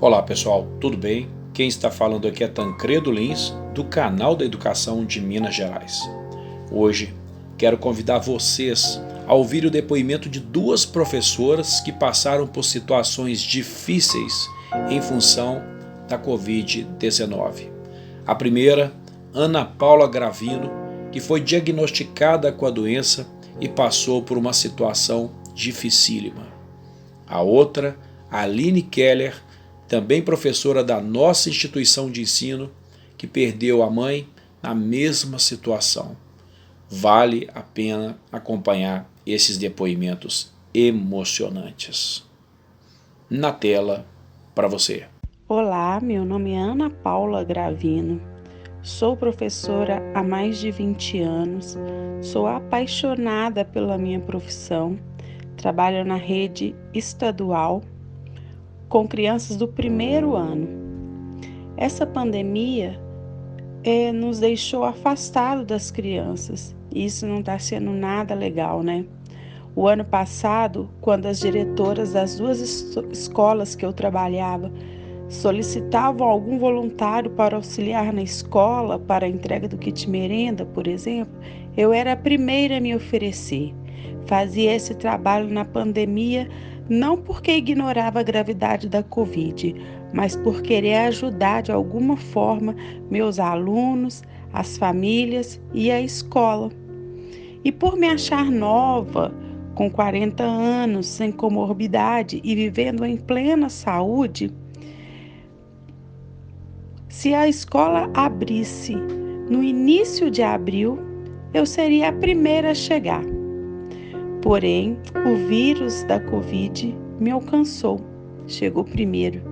Olá pessoal, tudo bem? Quem está falando aqui é Tancredo Lins, do canal da Educação de Minas Gerais. Hoje quero convidar vocês a ouvir o depoimento de duas professoras que passaram por situações difíceis em função da Covid-19. A primeira, Ana Paula Gravino, que foi diagnosticada com a doença e passou por uma situação dificílima. A outra, Aline Keller, também professora da nossa instituição de ensino, que perdeu a mãe na mesma situação. Vale a pena acompanhar esses depoimentos emocionantes. Na tela para você. Olá, meu nome é Ana Paula Gravino. Sou professora há mais de 20 anos. Sou apaixonada pela minha profissão. Trabalho na rede estadual com crianças do primeiro ano. Essa pandemia nos deixou afastados das crianças. Isso não está sendo nada legal, né? O ano passado, quando as diretoras das duas escolas que eu trabalhava solicitavam algum voluntário para auxiliar na escola para a entrega do kit merenda, por exemplo, eu era a primeira a me oferecer. Fazia esse trabalho na pandemia não porque ignorava a gravidade da Covid, mas por querer ajudar de alguma forma meus alunos, as famílias e a escola. E por me achar nova, com 40 anos, sem comorbidade e vivendo em plena saúde, se a escola abrisse no início de abril, eu seria a primeira a chegar. Porém, o vírus da Covid me alcançou, chegou primeiro.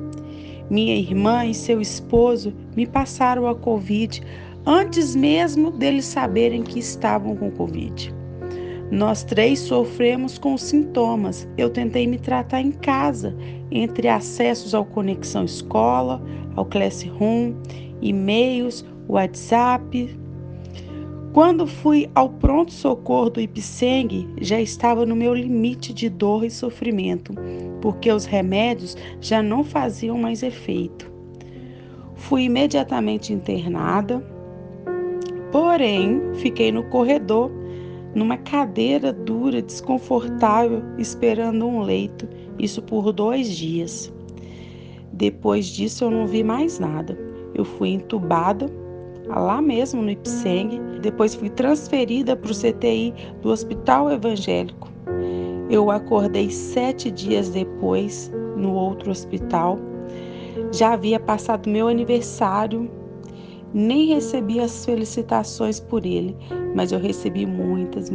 Minha irmã e seu esposo me passaram a Covid antes mesmo deles saberem que estavam com Covid. Nós três sofremos com os sintomas. Eu tentei me tratar em casa, entre acessos ao Conexão Escola, ao Classroom, e-mails, WhatsApp. Quando fui ao pronto-socorro do Ipseng, já estava no meu limite de dor e sofrimento, porque os remédios já não faziam mais efeito. Fui imediatamente internada, porém fiquei no corredor, numa cadeira dura, desconfortável, esperando um leito, isso por 2 dias. Depois disso eu não vi mais nada. Eu fui entubada, lá mesmo no Ipseng, depois fui transferida para o CTI do Hospital Evangélico. Eu acordei 7 dias depois, no outro hospital. Já havia passado meu aniversário, nem recebi as felicitações por ele, mas eu recebi muitas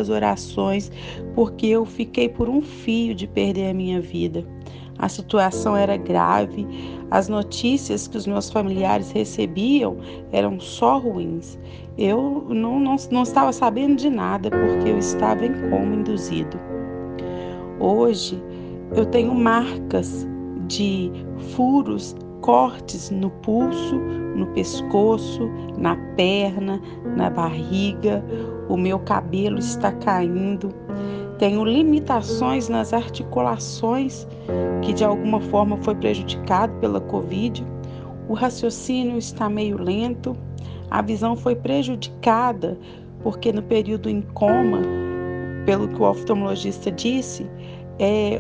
orações, porque eu fiquei por um fio de perder a minha vida. A situação era grave, as notícias que os meus familiares recebiam eram só ruins. Eu não estava sabendo de nada, porque eu estava em coma induzido. Hoje eu tenho marcas de furos, cortes no pulso, no pescoço, na perna, na barriga. O meu cabelo está caindo. Tenho limitações nas articulações, que de alguma forma foi prejudicado pela Covid. O raciocínio está meio lento. A visão foi prejudicada porque no período em coma, pelo que o oftalmologista disse,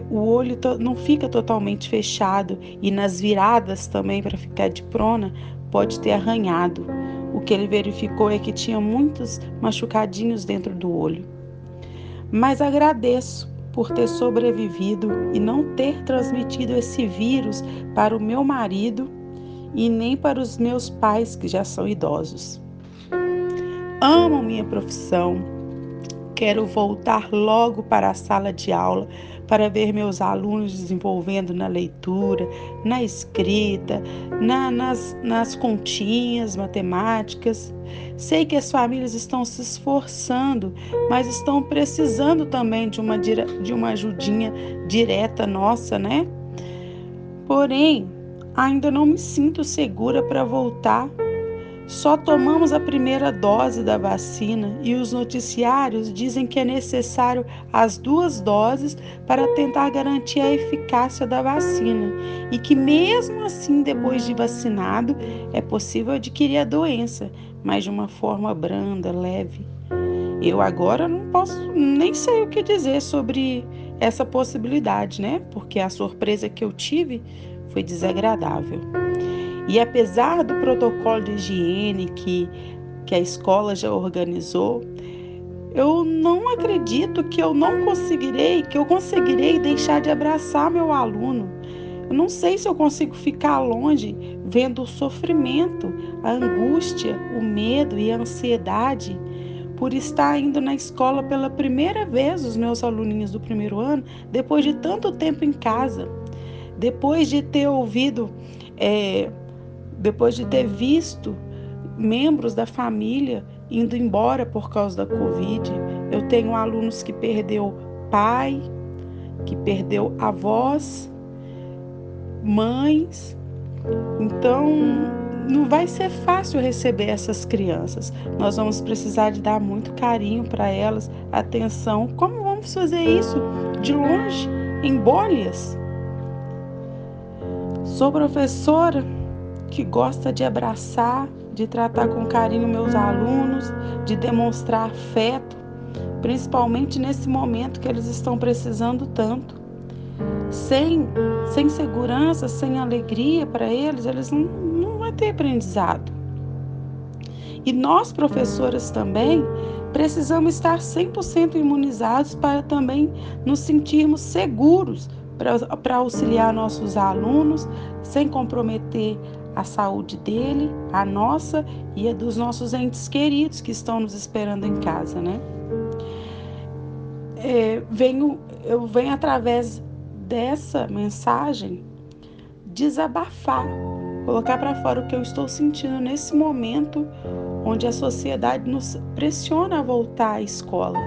o olho não fica totalmente fechado, e nas viradas também, para ficar de prona, pode ter arranhado. O que ele verificou é que tinha muitos machucadinhos dentro do olho. Mas agradeço por ter sobrevivido e não ter transmitido esse vírus para o meu marido e nem para os meus pais, que já são idosos. Amo minha profissão. Quero voltar logo para a sala de aula para ver meus alunos desenvolvendo na leitura, na escrita, nas continhas matemáticas. Sei que as famílias estão se esforçando, mas estão precisando também de uma ajudinha direta nossa, né? Porém, ainda não me sinto segura para voltar Só tomamos a primeira dose da vacina e os noticiários dizem que é necessário as 2 doses para tentar garantir a eficácia da vacina e que mesmo assim, depois de vacinado, é possível adquirir a doença, mas de uma forma branda, leve. Eu agora não posso nem sei o que dizer sobre essa possibilidade, né? Porque a surpresa que eu tive foi desagradável. E apesar do protocolo de higiene que a escola já organizou, eu não acredito que eu conseguirei deixar de abraçar meu aluno. Eu não sei se eu consigo ficar longe vendo o sofrimento, a angústia, o medo e a ansiedade por estar indo na escola pela primeira vez, os meus aluninhos do primeiro ano, depois de tanto tempo em casa, depois de ter ouvido, depois de ter visto membros da família indo embora por causa da Covid. Eu tenho alunos que perdeu pai, que perdeu avós, mães. Então, não vai ser fácil receber essas crianças. Nós vamos precisar de dar muito carinho para elas, atenção. Como vamos fazer isso? De longe, em bolhas? Sou professora que gosta de abraçar, de tratar com carinho meus alunos, de demonstrar afeto, principalmente nesse momento que eles estão precisando tanto. Sem segurança, sem alegria para eles não vão ter aprendizado. E nós, professoras também, precisamos estar 100% imunizados para também nos sentirmos seguros para auxiliar nossos alunos, sem comprometer a saúde dele, a nossa e a dos nossos entes queridos que estão nos esperando em casa, né? Eu venho através dessa mensagem desabafar, colocar para fora o que eu estou sentindo nesse momento onde a sociedade nos pressiona a voltar à escola.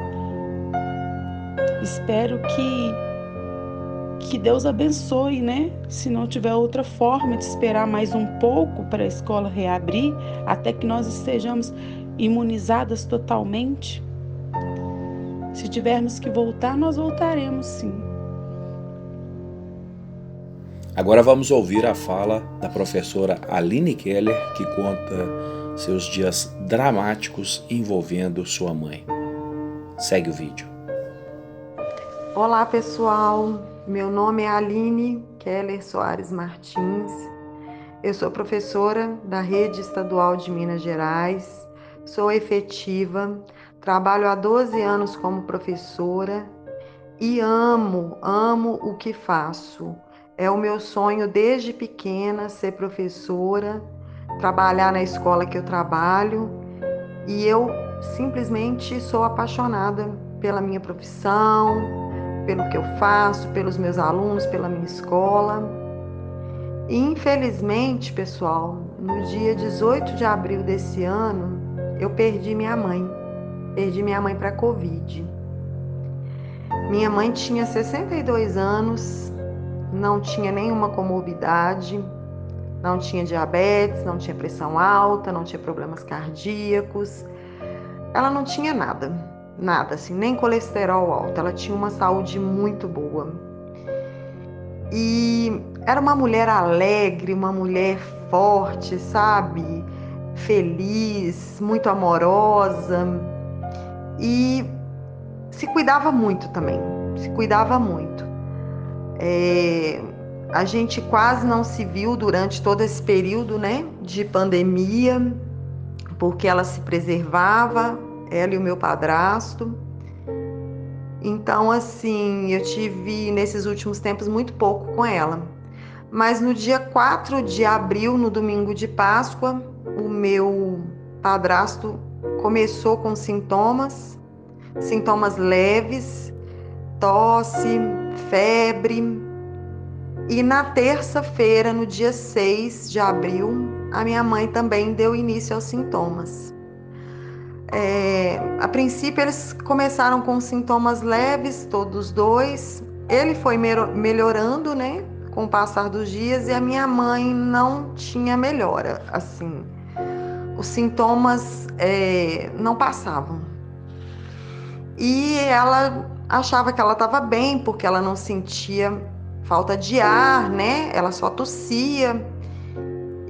Espero que Deus abençoe, né? Se não tiver outra forma de esperar mais um pouco para a escola reabrir, até que nós estejamos imunizadas totalmente. Se tivermos que voltar, nós voltaremos sim. Agora vamos ouvir a fala da professora Aline Keller, que conta seus dias dramáticos envolvendo sua mãe. Segue o vídeo. Olá pessoal, meu nome é Aline Keller Soares Martins, eu sou professora da Rede Estadual de Minas Gerais, sou efetiva, trabalho há 12 anos como professora e amo o que faço. É o meu sonho desde pequena ser professora, trabalhar na escola que eu trabalho e eu simplesmente sou apaixonada pela minha profissão, pelo que eu faço, pelos meus alunos, pela minha escola. E infelizmente, pessoal, no dia 18 de abril desse ano, eu perdi minha mãe. Perdi minha mãe para a Covid. Minha mãe tinha 62 anos, não tinha nenhuma comorbidade, não tinha diabetes, não tinha pressão alta, não tinha problemas cardíacos. Ela não tinha nada assim, nem colesterol alto. Ela tinha uma saúde muito boa. E era uma mulher alegre, uma mulher forte, sabe? Feliz, muito amorosa. E se cuidava muito também, se cuidava muito. A gente quase não se viu durante todo esse período, né, de pandemia, porque ela se preservava, ela e o meu padrasto. Então, assim, eu tive nesses últimos tempos muito pouco com ela. Mas no dia 4 de abril, no domingo de Páscoa, o meu padrasto começou com sintomas leves, tosse, febre. E na terça-feira, no dia 6 de abril, a minha mãe também deu início aos sintomas. A princípio eles começaram com sintomas leves, todos dois. Ele foi melhorando, né, com o passar dos dias, e a minha mãe não tinha melhora, assim. os sintomas não passavam. E ela achava que ela estava bem, porque ela não sentia falta de ar, né? Ela só tossia.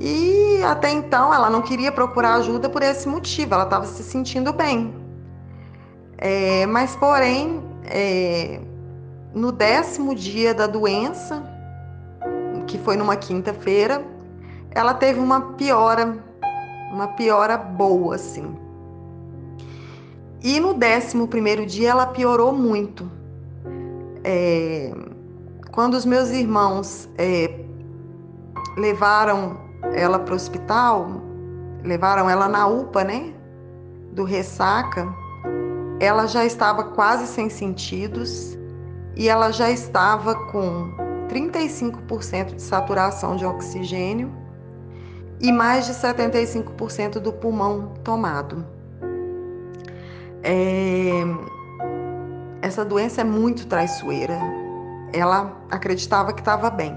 E até então ela não queria procurar ajuda por esse motivo, ela estava se sentindo bem. Mas porém, no 10º dia da doença, que foi numa quinta-feira, ela teve uma piora boa, assim. E no 11º dia ela piorou muito. Quando os meus irmãos levaram ela para o hospital, levaram ela na UPA, né, do Ressaca, ela já estava quase sem sentidos e ela já estava com 35% de saturação de oxigênio e mais de 75% do pulmão tomado. Essa doença é muito traiçoeira. Ela acreditava que estava bem.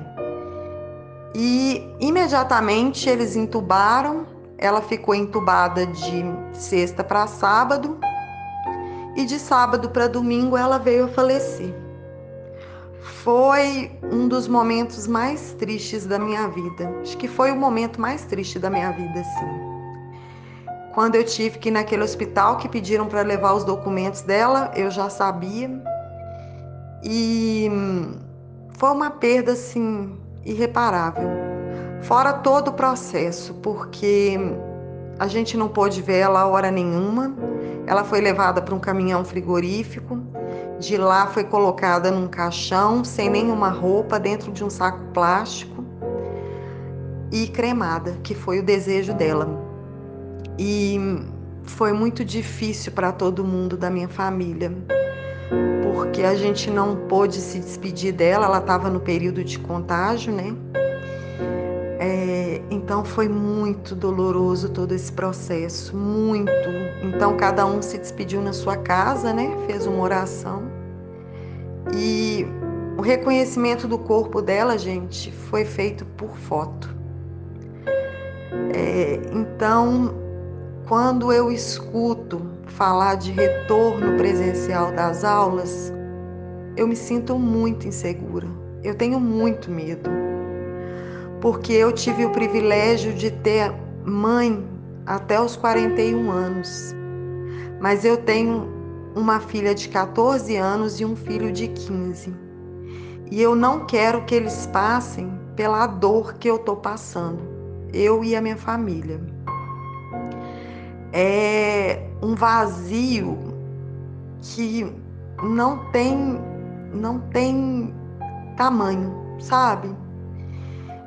E imediatamente eles entubaram. Ela ficou entubada de sexta para sábado. E de sábado para domingo ela veio a falecer. Foi um dos momentos mais tristes da minha vida. Acho que foi o momento mais triste da minha vida, sim. Quando eu tive que ir naquele hospital que pediram para levar os documentos dela, eu já sabia. E foi uma perda, assim, irreparável. Fora todo o processo, porque a gente não pôde ver ela a hora nenhuma. Ela foi levada para um caminhão frigorífico. De lá foi colocada num caixão, sem nenhuma roupa, dentro de um saco plástico e cremada, que foi o desejo dela. E foi muito difícil para todo mundo da minha família, porque a gente não pôde se despedir dela, ela estava no período de contágio, né? Então foi muito doloroso todo esse processo, muito. Então cada um se despediu na sua casa, né? Fez uma oração. E o reconhecimento do corpo dela, gente, foi feito por foto. Então, quando eu escuto falar de retorno presencial das aulas, eu me sinto muito insegura. Eu tenho muito medo, porque eu tive o privilégio de ter mãe até os 41 anos, mas eu tenho uma filha de 14 anos e um filho de 15. E eu não quero que eles passem pela dor que eu estou passando, eu e a minha família. É um vazio que não tem tamanho, sabe?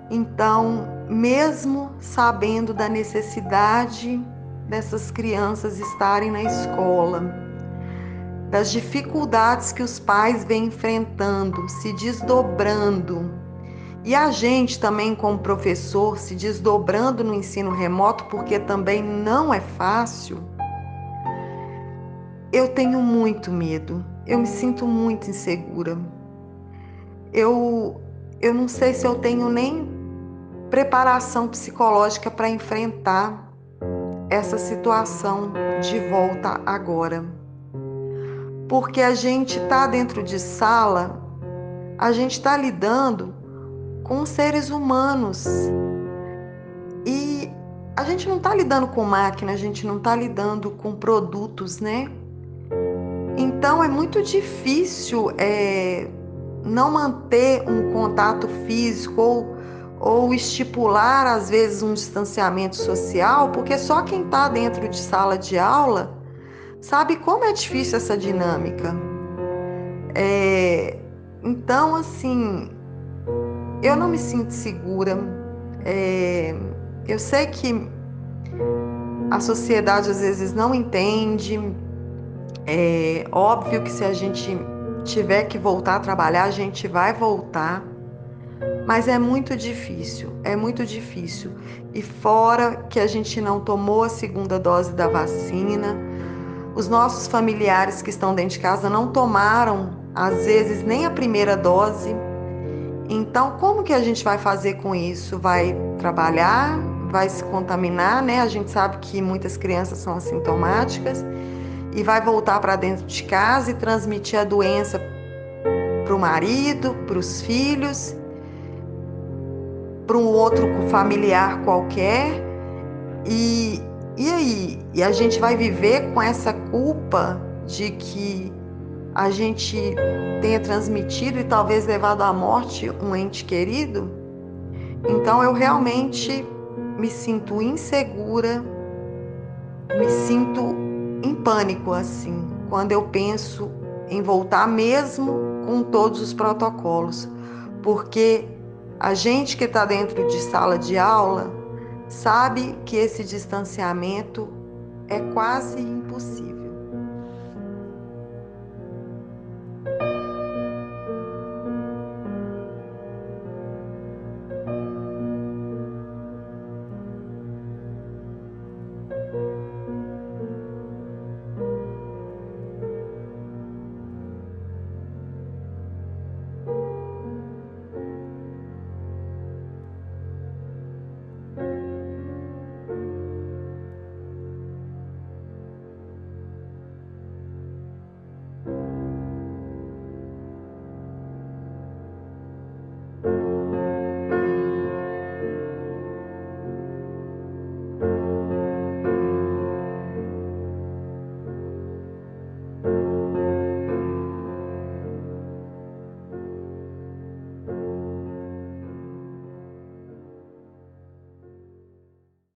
Então, mesmo sabendo da necessidade dessas crianças estarem na escola, das dificuldades que os pais vêm enfrentando, se desdobrando, e a gente também como professor se desdobrando no ensino remoto, porque também não é fácil, eu tenho muito medo, eu me sinto muito insegura. Eu não sei se eu tenho nem preparação psicológica para enfrentar essa situação de volta agora. Porque a gente está dentro de sala, a gente está lidando com seres humanos. E a gente não está lidando com máquina, a gente não está lidando com produtos, né? Então é muito difícil não manter um contato físico ou estipular, às vezes, um distanciamento social, porque só quem está dentro de sala de aula sabe como é difícil essa dinâmica. Então, assim, eu não me sinto segura. Eu sei que a sociedade às vezes não entende. É óbvio que se a gente tiver que voltar a trabalhar, a gente vai voltar. Mas é muito difícil, é muito difícil. E fora que a gente não tomou a segunda dose da vacina, os nossos familiares que estão dentro de casa não tomaram, às vezes, nem a primeira dose. Então, como que a gente vai fazer com isso? Vai trabalhar? vai se contaminar, né? A gente sabe que muitas crianças são assintomáticas e vai voltar para dentro de casa e transmitir a doença para o marido, para os filhos, para um outro familiar qualquer. E aí? E a gente vai viver com essa culpa de que a gente tenha transmitido e talvez levado à morte um ente querido? Então eu realmente me sinto insegura, me sinto em pânico assim, quando eu penso em voltar mesmo com todos os protocolos, porque a gente que está dentro de sala de aula sabe que esse distanciamento é quase impossível.